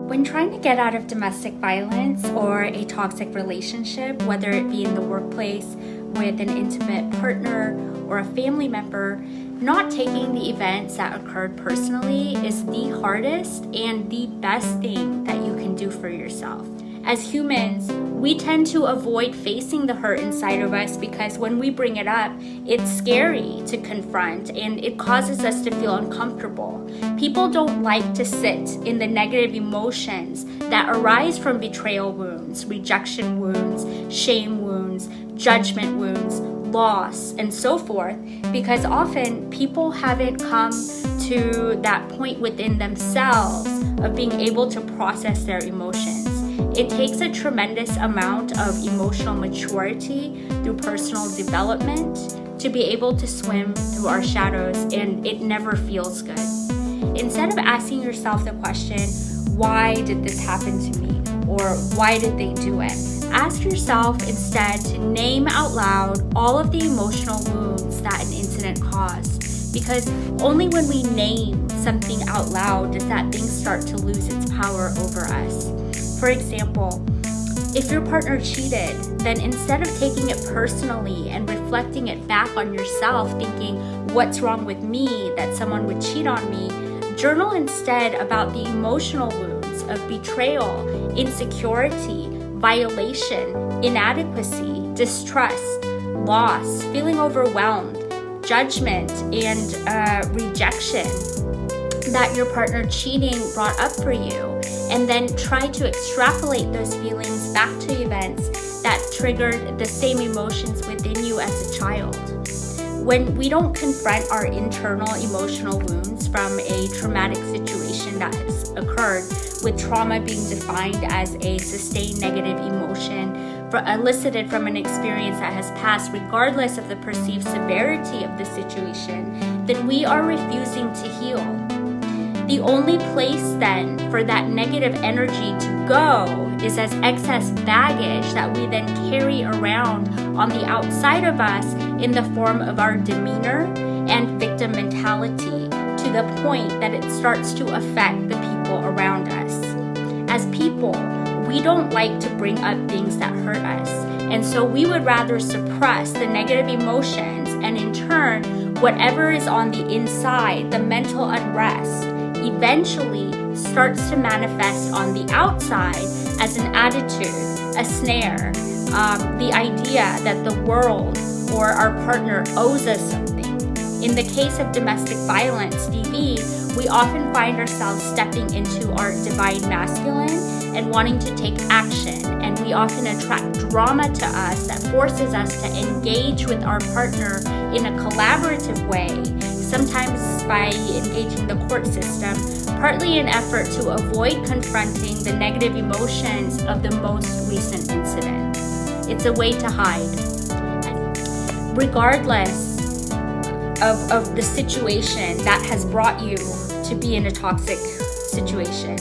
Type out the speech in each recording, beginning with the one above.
When trying to get out of domestic violence or a toxic relationship, whether it be in the workplace, with an intimate partner, or a family member, not taking the events that occurred personally is the hardest and the best thing that you can do for yourself. As humans, we tend to avoid facing the hurt inside of us because when we bring it up, it's scary to confront and it causes us to feel uncomfortable. People don't like to sit in the negative emotions that arise from betrayal wounds, rejection wounds, shame wounds, judgment wounds, loss, and so forth, because often people haven't come to that point within themselves of being able to process their emotions. It takes a tremendous amount of emotional maturity through personal development to be able to swim through our shadows, and it never feels good. Instead of asking yourself the question, why did this happen to me? Or why did they do it? Ask yourself instead to name out loud all of the emotional wounds that an incident caused. Because only when we name something out loud does that thing start to lose its power over us. For example, if your partner cheated, then instead of taking it personally and reflecting it back on yourself, thinking, what's wrong with me that someone would cheat on me, journal instead about the emotional wounds of betrayal, insecurity, violation, inadequacy, distrust, loss, feeling overwhelmed, judgment, and rejection that your partner cheating brought up for you, and then try to extrapolate those feelings back to events that triggered the same emotions within you as a child. When we don't confront our internal emotional wounds from a traumatic situation that has occurred, with trauma being defined as a sustained negative emotion elicited from an experience that has passed regardless of the perceived severity of the situation, then we are refusing to heal. The only place then for that negative energy to go is as excess baggage that we then carry around on the outside of us in the form of our demeanor and victim mentality, to the point that it starts to affect the people around us. As people, we don't like to bring up things that hurt us, and so we would rather suppress the negative emotions, and in turn, whatever is on the inside, the mental unrest, eventually starts to manifest on the outside as an attitude, a snare, the idea that the world or our partner owes us something. In the case of domestic violence, DV, we often find ourselves stepping into our divine masculine and wanting to take action, and we often attract drama to us that forces us to engage with our partner in a collaborative way, sometimes by engaging the court system, partly in effort to avoid confronting the negative emotions of the most recent incident. It's a way to hide. Regardless of the situation that has brought you to be in a toxic situation,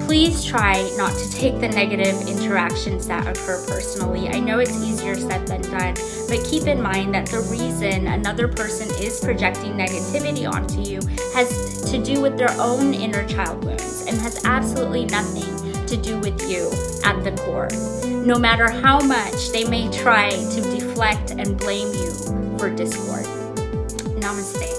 please try not to take the negative interactions that occur personally. I know it's easier said than done, but keep in mind that the reason another person is projecting negativity onto you has to do with their own inner child wounds and has absolutely nothing to do with you at the core, no matter how much they may try to deflect and blame you for discord. Namaste.